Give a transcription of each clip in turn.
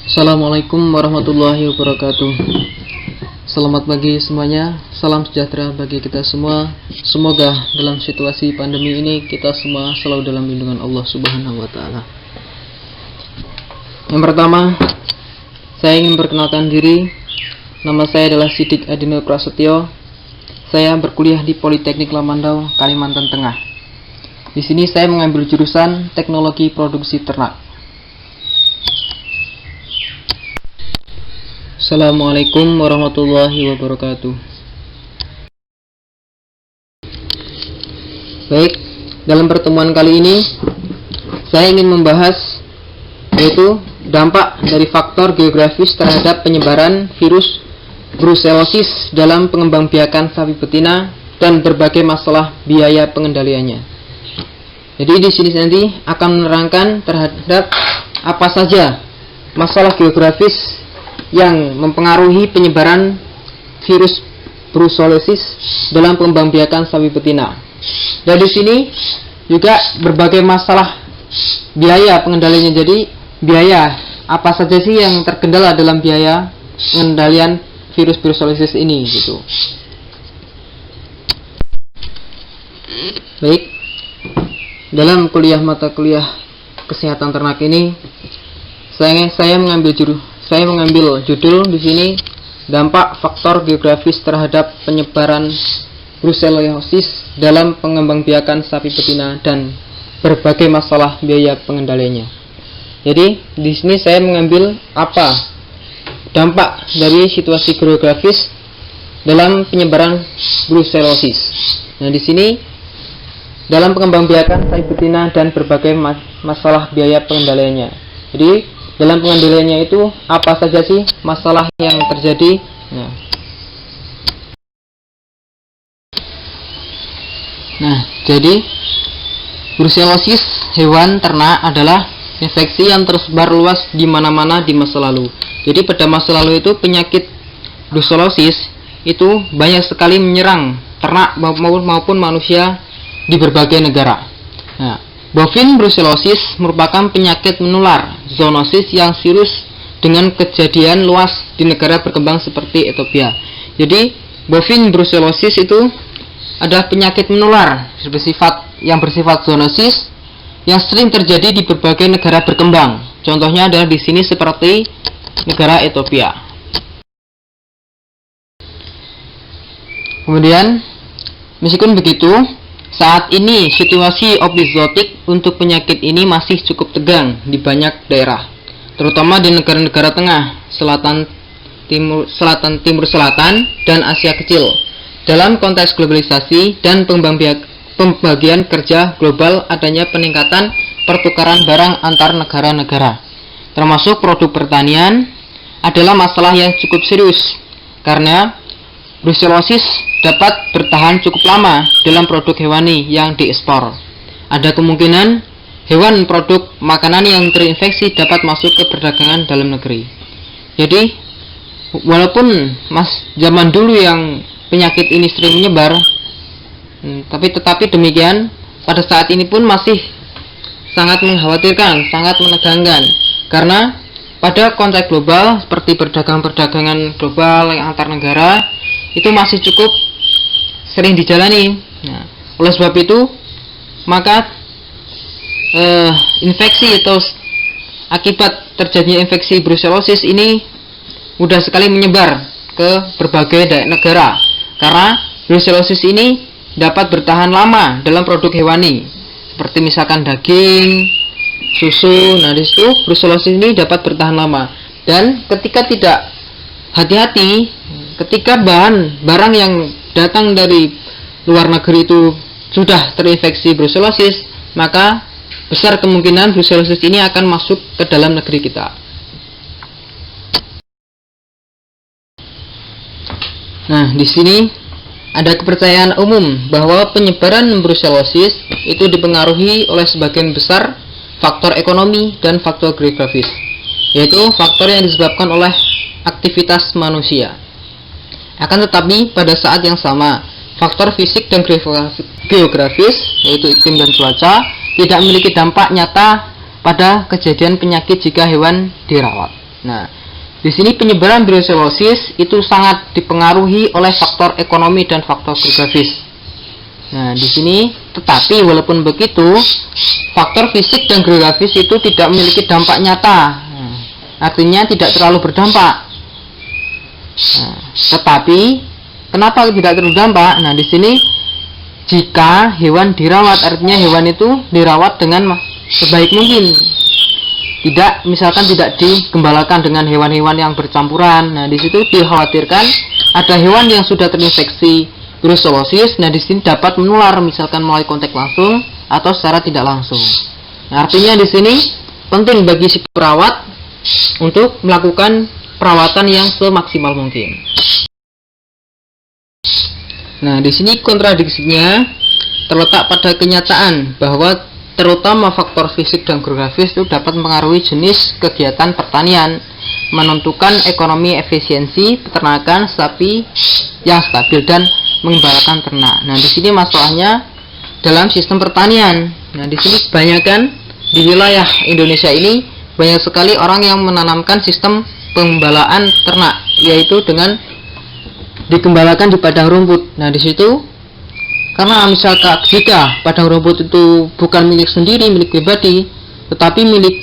Assalamualaikum warahmatullahi wabarakatuh. Selamat pagi semuanya. Salam sejahtera bagi kita semua. Semoga dalam situasi pandemi ini kita semua selalu dalam lindungan Allah Subhanahu wa taala. Yang pertama, saya ingin perkenalkan diri. Nama saya adalah Sidik Adino Prasetyo. Saya berkuliah di Politeknik Lamandau, Kalimantan Tengah. Di sini saya mengambil jurusan Teknologi Produksi Ternak. Assalamualaikum warahmatullahi wabarakatuh. Baik, dalam pertemuan kali ini saya ingin membahas yaitu dampak dari faktor geografis terhadap penyebaran virus brucellosis dalam pengembangbiakan sapi betina dan berbagai masalah biaya pengendaliannya. Jadi di sini nanti akan menerangkan terhadap apa saja masalah geografis yang mempengaruhi penyebaran virus brucellosis dalam pengembangbiakan sapi betina. Dan di sini juga berbagai masalah biaya pengendaliannya. Jadi biaya apa saja sih yang terkendala dalam biaya pengendalian virus brucellosis ini gitu. Baik, dalam mata kuliah kesehatan ternak ini saya mengambil judul di sini dampak faktor geografis terhadap penyebaran brucellosis dalam pengembangbiakan sapi betina dan berbagai masalah biaya pengendaliannya. Jadi di sini saya mengambil apa dampak dari situasi geografis dalam penyebaran brucellosis. Nah, di sini dalam pengembangbiakan sapi betina dan berbagai masalah biaya pengendaliannya. Jadi dalam pengendaliannya itu apa saja sih masalah yang terjadi? Nah, jadi brucellosis hewan ternak adalah infeksi yang tersebar luas di mana-mana di masa lalu. Jadi pada masa lalu itu penyakit brucellosis itu banyak sekali menyerang ternak maupun manusia di berbagai negara. Nah, bovine brucellosis merupakan penyakit menular zoonosis yang serius dengan kejadian luas di negara berkembang seperti Ethiopia. Jadi bovine brucellosis itu adalah penyakit menular yang bersifat zoonosis yang sering terjadi di berbagai negara berkembang. Contohnya adalah di sini seperti negara Ethiopia. Kemudian meskipun begitu, saat ini situasi epizootik untuk penyakit ini masih cukup tegang di banyak daerah, terutama di negara-negara tengah, timur selatan, dan Asia kecil. Dalam konteks globalisasi dan pembagian kerja global, adanya peningkatan pertukaran barang antar negara-negara, termasuk produk pertanian, adalah masalah yang cukup serius karena brucellosis dapat bertahan cukup lama dalam produk hewani yang diekspor. Ada kemungkinan hewan produk makanan yang terinfeksi dapat masuk ke perdagangan dalam negeri. Jadi, walaupun zaman dulu yang penyakit ini sering menyebar, tetapi demikian pada saat ini pun masih sangat mengkhawatirkan, sangat menegangkan, karena pada konteks global seperti perdagangan global yang antar negara itu masih cukup sering dijalani. Nah, oleh sebab itu maka infeksi atau akibat terjadinya infeksi brucellosis ini mudah sekali menyebar ke berbagai negara karena brucellosis ini dapat bertahan lama dalam produk hewani seperti misalkan daging, susu. Nah, di situ brucellosis ini dapat bertahan lama, dan ketika tidak hati-hati, ketika barang yang datang dari luar negeri itu sudah terinfeksi brucellosis, maka besar kemungkinan brucellosis ini akan masuk ke dalam negeri kita. Nah, di sini ada kepercayaan umum bahwa penyebaran brucellosis itu dipengaruhi oleh sebagian besar faktor ekonomi dan faktor geografis, yaitu faktor yang disebabkan oleh aktivitas manusia. Akan tetapi pada saat yang sama, faktor fisik dan geografis, yaitu iklim dan cuaca, tidak memiliki dampak nyata pada kejadian penyakit jika hewan dirawat. Nah, di sini penyebaran brucellosis itu sangat dipengaruhi oleh faktor ekonomi dan faktor geografis. Nah, di sini tetapi walaupun begitu, faktor fisik dan geografis itu tidak memiliki dampak nyata. Artinya tidak terlalu berdampak. Nah, tetapi kenapa tidak berdampak? Nah, di sini jika hewan dirawat, artinya hewan itu dirawat dengan sebaik mungkin. Misalkan tidak digembalakan dengan hewan-hewan yang bercampuran. Nah, di situ dikhawatirkan ada hewan yang sudah terinfeksi brucellosis. Nah, di sini dapat menular, misalkan melalui kontak langsung atau secara tidak langsung. Nah, artinya di sini penting bagi si perawat untuk melakukan perawatan yang semaksimal mungkin. Nah, di sini kontradiksinya terletak pada kenyataan bahwa terutama faktor fisik dan geografis itu dapat mempengaruhi jenis kegiatan pertanian, menentukan ekonomi efisiensi peternakan sapi yang stabil dan mengembalakan ternak. Nah, di sini masalahnya dalam sistem pertanian. Nah, di sini kebanyakan di wilayah Indonesia ini banyak sekali orang yang menanamkan sistem pemgembalaan ternak, yaitu dengan digembalakan di padang rumput. Nah, di situ karena misalkan jika padang rumput itu bukan milik sendiri, milik pribadi, tetapi milik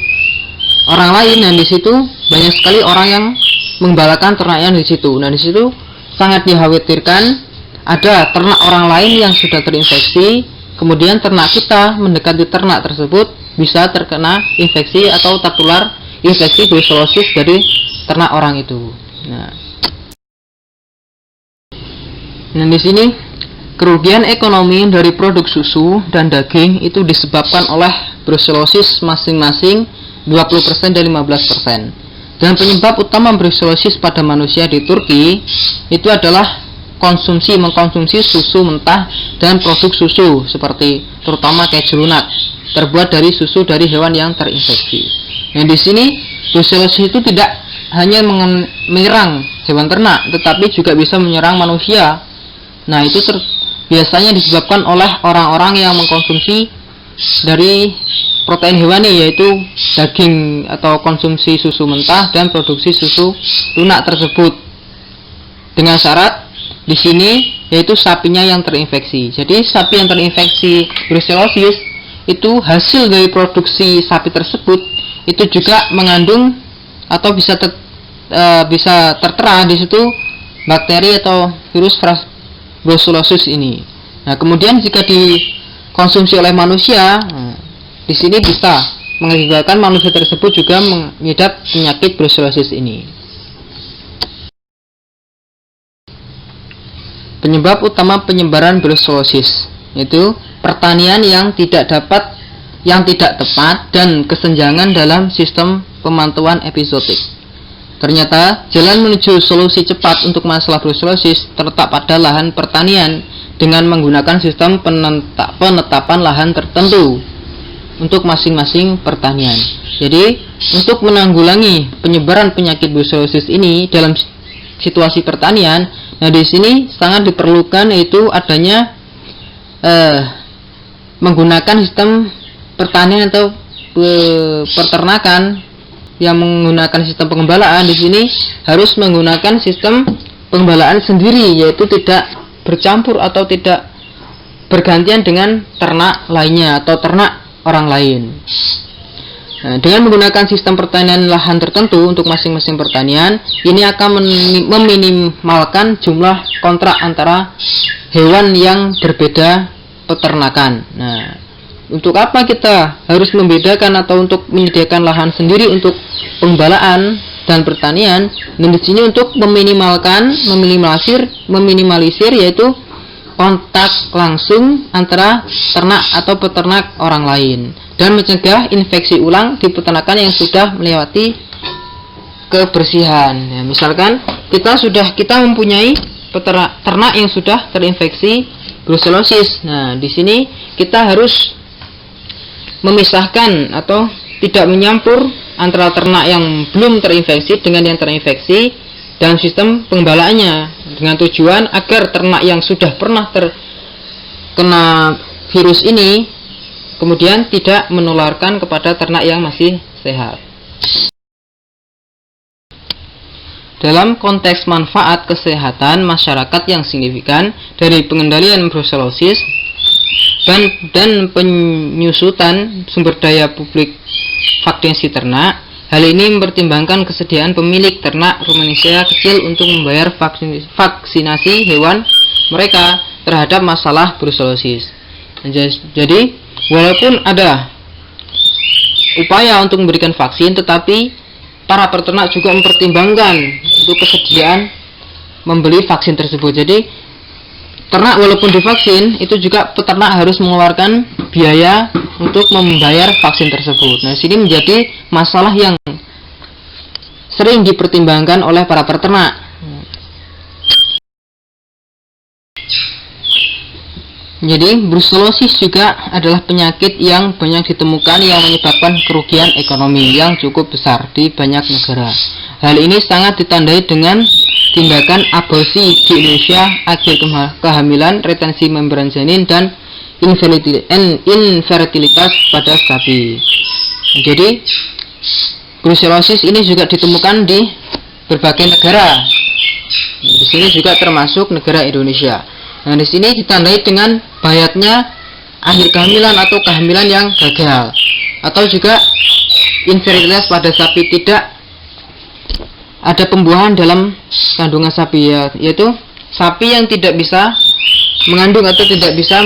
orang lain, dan di situ banyak sekali orang yang menggembalakan ternaknya di situ. Nah, di situ sangat dikhawatirkan ada ternak orang lain yang sudah terinfeksi, kemudian ternak kita mendekati ternak tersebut bisa terkena infeksi atau tertular infeksi brucellosis dari ternak orang itu. Nah, di sini kerugian ekonomi dari produk susu dan daging itu disebabkan oleh brucellosis masing-masing 20% dan 15%. Dan penyebab utama brucellosis pada manusia di Turki itu adalah mengkonsumsi susu mentah dan produk susu seperti terutama keju lunak terbuat dari susu dari hewan yang terinfeksi. Nah, di sini brucellosis itu tidak hanya menyerang hewan ternak, tetapi juga bisa menyerang manusia. Nah, itu biasanya disebabkan oleh orang-orang yang mengkonsumsi dari protein hewani, yaitu daging atau konsumsi susu mentah dan produksi susu lunak tersebut, dengan syarat di sini yaitu sapinya yang terinfeksi. Jadi sapi yang terinfeksi brucellosis itu hasil dari produksi sapi tersebut itu juga mengandung atau bisa tertera di situ bakteri atau virus brucellosis ini. Nah, kemudian jika dikonsumsi oleh manusia, di sini bisa mengakibatkan manusia tersebut juga mengidap penyakit brucellosis ini. Penyebab utama penyebaran brucellosis yaitu pertanian yang tidak tepat dan kesenjangan dalam sistem pemantauan epizotik. Ternyata jalan menuju solusi cepat untuk masalah brucellosis terletak pada lahan pertanian dengan menggunakan sistem penetapan lahan tertentu untuk masing-masing pertanian. Jadi, untuk menanggulangi penyebaran penyakit brucellosis ini dalam situasi pertanian, nah di sini sangat diperlukan yaitu adanya menggunakan sistem pertanian atau peternakan yang menggunakan sistem pengembalaan. Di sini harus menggunakan sistem pengembalaan sendiri, yaitu tidak bercampur atau tidak bergantian dengan ternak lainnya atau ternak orang lain. Nah, dengan menggunakan sistem pertanian lahan tertentu untuk masing-masing pertanian, ini akan meminimalkan jumlah kontrak antara hewan yang berbeda peternakan. Nah, untuk apa kita harus membedakan atau untuk menyediakan lahan sendiri untuk penggembalaan dan pertanian? Dan di sini untuk meminimalisir yaitu kontak langsung antara ternak atau peternak orang lain dan mencegah infeksi ulang di peternakan yang sudah melewati kebersihan. Ya, misalkan kita mempunyai ternak yang sudah terinfeksi brucellosis. Nah, di sini kita harus memisahkan atau tidak menyampur antara ternak yang belum terinfeksi dengan yang terinfeksi dalam sistem pengembalaannya, dengan tujuan agar ternak yang sudah pernah terkena virus ini kemudian tidak menularkan kepada ternak yang masih sehat. dalam konteks manfaat kesehatan masyarakat yang signifikan dari pengendalian brusellosis dan penyusutan sumber daya publik vaksinasi ternak. Hal ini mempertimbangkan kesediaan pemilik ternak ruminansia kecil untuk membayar vaksinasi hewan mereka terhadap masalah brusellosis. Jadi, walaupun ada upaya untuk memberikan vaksin, tetapi para peternak juga mempertimbangkan untuk kesediaan membeli vaksin tersebut. Jadi, ternak walaupun divaksin, itu juga peternak harus mengeluarkan biaya untuk membayar vaksin tersebut. Nah, sini menjadi masalah yang sering dipertimbangkan oleh para peternak. Jadi, brusellosis juga adalah penyakit yang banyak ditemukan yang menyebabkan kerugian ekonomi yang cukup besar di banyak negara. Hal ini sangat ditandai dengan tindakan aborsi di Indonesia, akhir kehamilan, retensi membran janin, dan infertilitas pada sapi. Jadi, brusellosis ini juga ditemukan di berbagai negara. Di sini juga termasuk negara Indonesia. Nah, di sini ditandai dengan bayatnya akhir kehamilan atau kehamilan yang gagal, atau juga infertilitas pada sapi, tidak ada pembuahan dalam kandungan sapi, yaitu sapi yang tidak bisa mengandung atau tidak bisa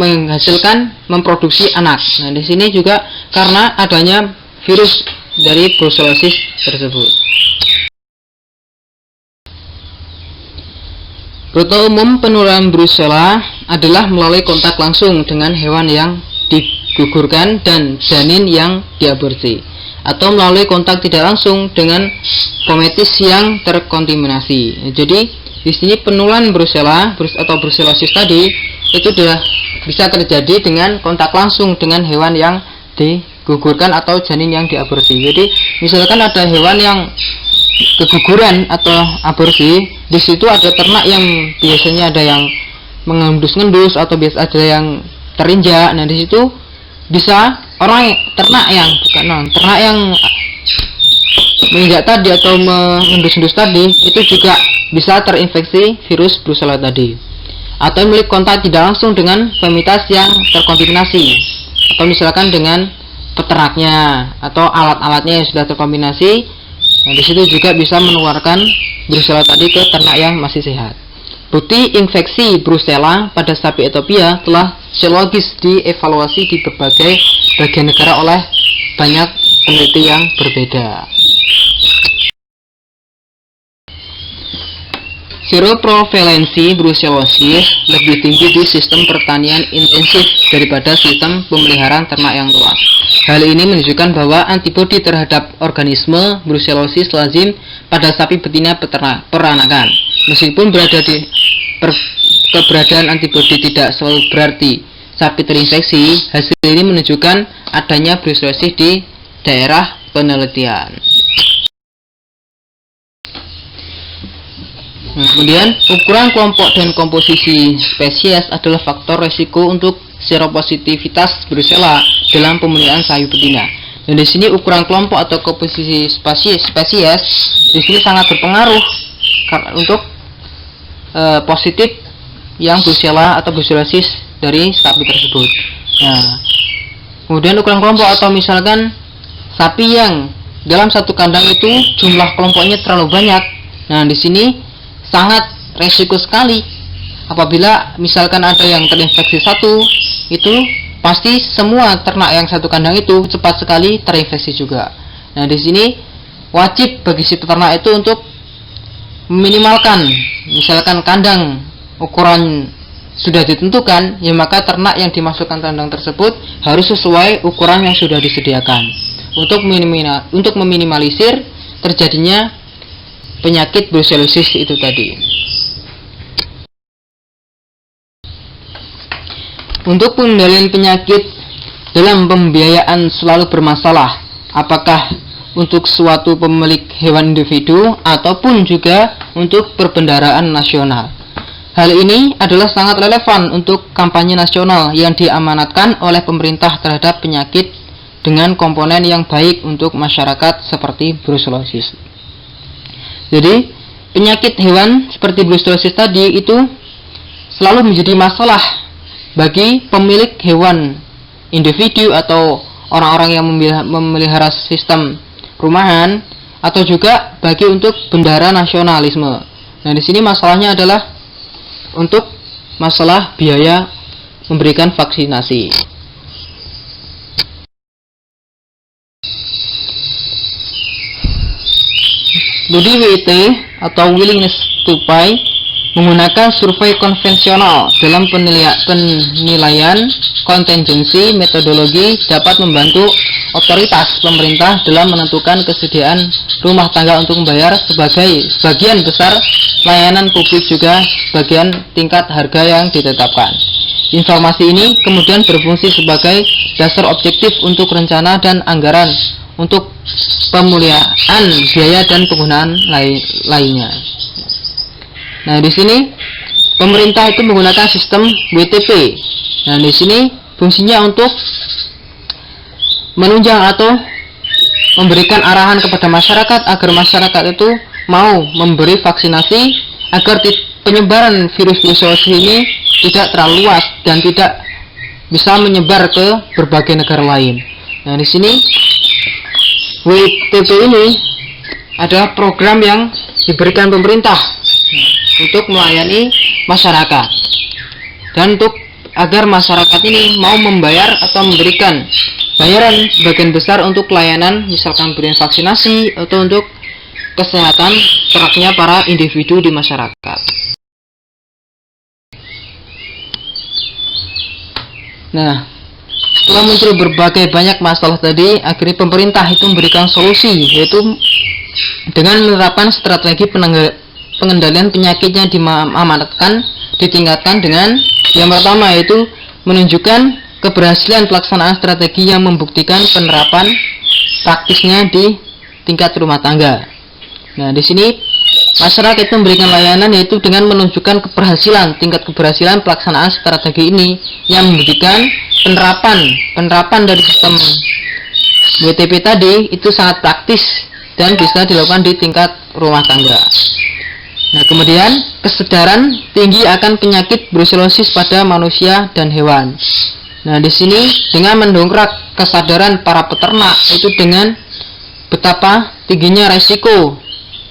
menghasilkan memproduksi anak. Nah, di sini juga karena adanya virus dari brusellosis tersebut. Rute umum penularan Brucella adalah melalui kontak langsung dengan hewan yang digugurkan dan janin yang diaborsi, atau melalui kontak tidak langsung dengan kometis yang terkontaminasi. Jadi, di sini penularan Brucella atau brucellosis tadi itu sudah bisa terjadi dengan kontak langsung dengan hewan yang digugurkan atau janin yang diaborsi. Jadi, misalkan ada hewan yang keguguran atau aborsi, di situ ada ternak yang biasanya ada yang mengendus-ngendus atau biasa ada yang terinjak. Nah, di situ bisa ternak yang menginjak tadi atau mengendus-endus tadi itu juga bisa terinfeksi virus Brucella tadi, atau memiliki kontak tidak langsung dengan komunitas yang terkontaminasi, atau misalkan dengan peternaknya atau alat-alatnya yang sudah terkontaminasi. Nah, di situ juga bisa menularkan Brucella tadi ke ternak yang masih sehat. Bukti infeksi Brucella pada sapi Ethiopia telah serologis dievaluasi di berbagai bagian negara oleh banyak peneliti yang berbeda. Seroprevalensi brucellosis lebih tinggi di sistem pertanian intensif daripada sistem pemeliharaan ternak yang luas. Hal ini menunjukkan bahwa antibodi terhadap organisme brucellosis lazim pada sapi betina peranakan. Meskipun keberadaan antibodi tidak selalu berarti sapi terinfeksi, hasil ini menunjukkan adanya brucellosis di daerah penelitian. Kemudian, ukuran kelompok dan komposisi spesies adalah faktor resiko untuk seropositivitas Brucella dalam pemeliharaan sapi betina. Dan di sini ukuran kelompok atau komposisi spesies di sini sangat berpengaruh untuk positif yang Brucella atau brucellosis dari sapi tersebut. Nah, kemudian ukuran kelompok atau misalkan sapi yang dalam satu kandang itu jumlah kelompoknya terlalu banyak. Nah, di sini sangat resiko sekali apabila misalkan ada yang terinfeksi satu, itu pasti semua ternak yang satu kandang itu cepat sekali terinfeksi juga. Nah, di sini wajib bagi si peternak itu untuk meminimalkan, misalkan kandang ukuran sudah ditentukan, ya maka ternak yang dimasukkan kandang tersebut harus sesuai ukuran yang sudah disediakan untuk meminimalisir terjadinya penyakit brucellosis itu tadi. Untuk pengendalian penyakit dalam pembiayaan selalu bermasalah, apakah untuk suatu pemilik hewan individu ataupun juga untuk perbendaharaan nasional. Hal ini adalah sangat relevan untuk kampanye nasional yang diamanatkan oleh pemerintah terhadap penyakit dengan komponen yang baik untuk masyarakat seperti brucellosis. Jadi penyakit hewan seperti brucellosis tadi itu selalu menjadi masalah bagi pemilik hewan, individu atau orang-orang yang memelihara sistem rumahan, atau juga bagi untuk bendahara nasionalisme. Nah, di sini masalahnya adalah untuk masalah biaya memberikan vaksinasi. Studi WIT atau willingness to pay menggunakan survei konvensional dalam penilaian kontingensi metodologi dapat membantu otoritas pemerintah dalam menentukan kesediaan rumah tangga untuk membayar sebagian besar layanan publik, juga sebagian tingkat harga yang ditetapkan. Informasi ini kemudian berfungsi sebagai dasar objektif untuk rencana dan anggaran untuk pemulihan biaya dan penggunaan lainnya. Nah, di sini pemerintah itu menggunakan sistem WTP. Nah, di sini fungsinya untuk menunjang atau memberikan arahan kepada masyarakat agar masyarakat itu mau memberi vaksinasi agar penyebaran virus brucellosis ini tidak terlalu luas dan tidak bisa menyebar ke berbagai negara lain. Nah, di sini WTP ini adalah program yang diberikan pemerintah untuk melayani masyarakat dan untuk agar masyarakat ini mau membayar atau memberikan bayaran sebagian besar untuk layanan, misalkan berikan vaksinasi atau untuk kesehatan teraknya para individu di masyarakat. Nah, setelah muncul berbagai banyak masalah tadi, akhirnya pemerintah itu memberikan solusi, yaitu dengan menerapkan strategi pengendalian penyakitnya ditingkatkan dengan yang pertama, yaitu menunjukkan keberhasilan pelaksanaan strategi yang membuktikan penerapan praktisnya di tingkat rumah tangga. Nah, di sini masyarakat itu memberikan layanan yaitu dengan menunjukkan tingkat keberhasilan pelaksanaan strategi ini yang membuktikan penerapan dari sistem WTP tadi itu sangat praktis dan bisa dilakukan di tingkat rumah tangga. Nah, kemudian kesadaran tinggi akan penyakit brucellosis pada manusia dan hewan. Nah, di sini dengan mendongkrak kesadaran para peternak itu dengan betapa tingginya resiko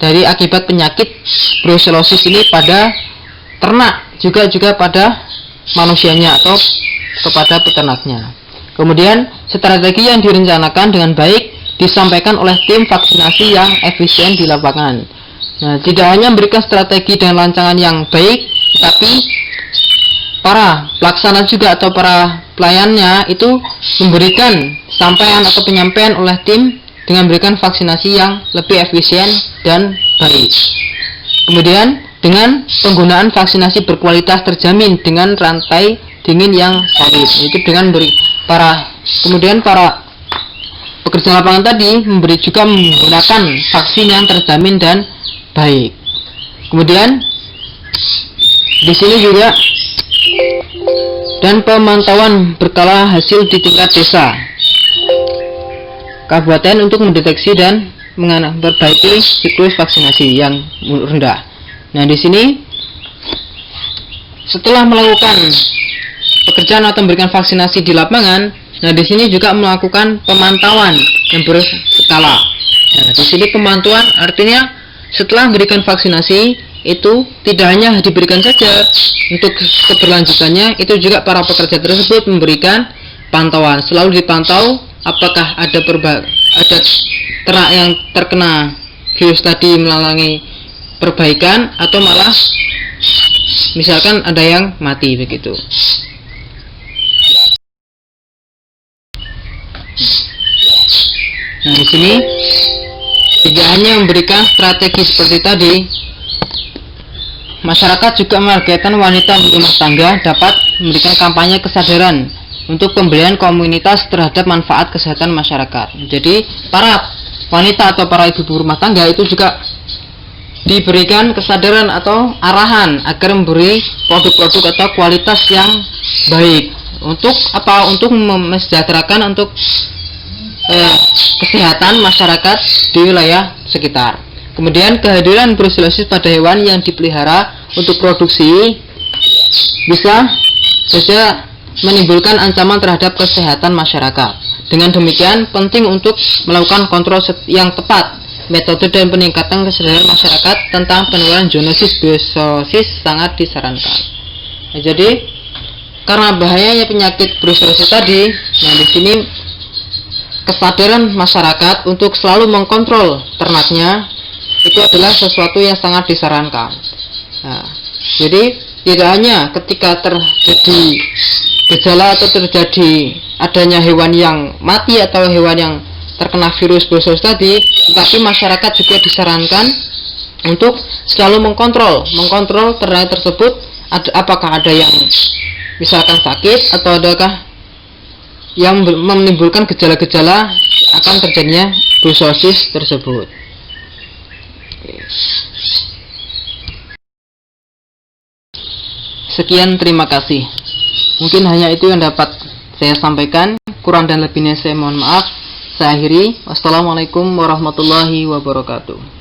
dari akibat penyakit brucellosis ini pada ternak juga pada manusianya atau kepada peternaknya. Kemudian strategi yang direncanakan dengan baik disampaikan oleh tim vaksinasi yang efisien di lapangan. Nah, tidak hanya memberikan strategi dan rancangan yang baik, tapi para pelaksana juga atau para pelayannya itu memberikan sampaian atau penyampaian oleh tim dengan memberikan vaksinasi yang lebih efisien dan baik. Kemudian dengan penggunaan vaksinasi berkualitas terjamin dengan rantai dingin yang solid, itu dengan para pekerja lapangan tadi juga menggunakan vaksin yang terjamin dan baik. Kemudian di sini juga dan pemantauan berkala hasil di tingkat desa kabupaten untuk mendeteksi dan memperbaiki siklus vaksinasi yang rendah. Nah, di sini setelah melakukan pekerjaan atau memberikan vaksinasi di lapangan, nah di sini juga melakukan pemantauan yang berskala. Nah, di sini pemantauan artinya setelah memberikan vaksinasi itu tidak hanya diberikan saja, untuk keberlanjutannya itu juga para pekerja tersebut memberikan pantauan, selalu dipantau apakah ada ternak yang terkena virus tadi mengalami perbaikan atau malah misalkan ada yang mati begitu. Nah, di sini tidak hanya memberikan strategi seperti tadi, masyarakat juga menargetkan wanita rumah tangga dapat memberikan kampanye kesadaran untuk pemberian komunitas terhadap manfaat kesehatan masyarakat. Jadi para wanita atau para ibu rumah tangga itu juga diberikan kesadaran atau arahan agar memberi produk-produk atau kualitas yang baik. Untuk apa? Untuk mesejahterakan untuk kesehatan masyarakat di wilayah sekitar. Kemudian kehadiran brucellosis pada hewan yang dipelihara untuk produksi bisa saja menimbulkan ancaman terhadap kesehatan masyarakat. Dengan demikian, penting untuk melakukan kontrol yang tepat. Metode dan peningkatan kesadaran masyarakat tentang penularan zoonosis brucellosis sangat disarankan. Nah, jadi karena bahayanya penyakit brucellosis tadi, nah di sini kesadaran masyarakat untuk selalu mengkontrol ternaknya itu adalah sesuatu yang sangat disarankan. Nah, jadi tidak hanya ketika terjadi gejala atau terjadi adanya hewan yang mati atau hewan yang terkena virus brucellosis tadi, tetapi masyarakat juga disarankan untuk selalu mengkontrol ternak tersebut, apakah ada yang misalkan sakit atau adakah yang menimbulkan gejala-gejala akan terjadinya brucellosis tersebut. Sekian, terima kasih. Mungkin hanya itu yang dapat saya sampaikan. Kurang dan lebihnya saya mohon maaf. Saya akhiri. Wassalamualaikum warahmatullahi wabarakatuh.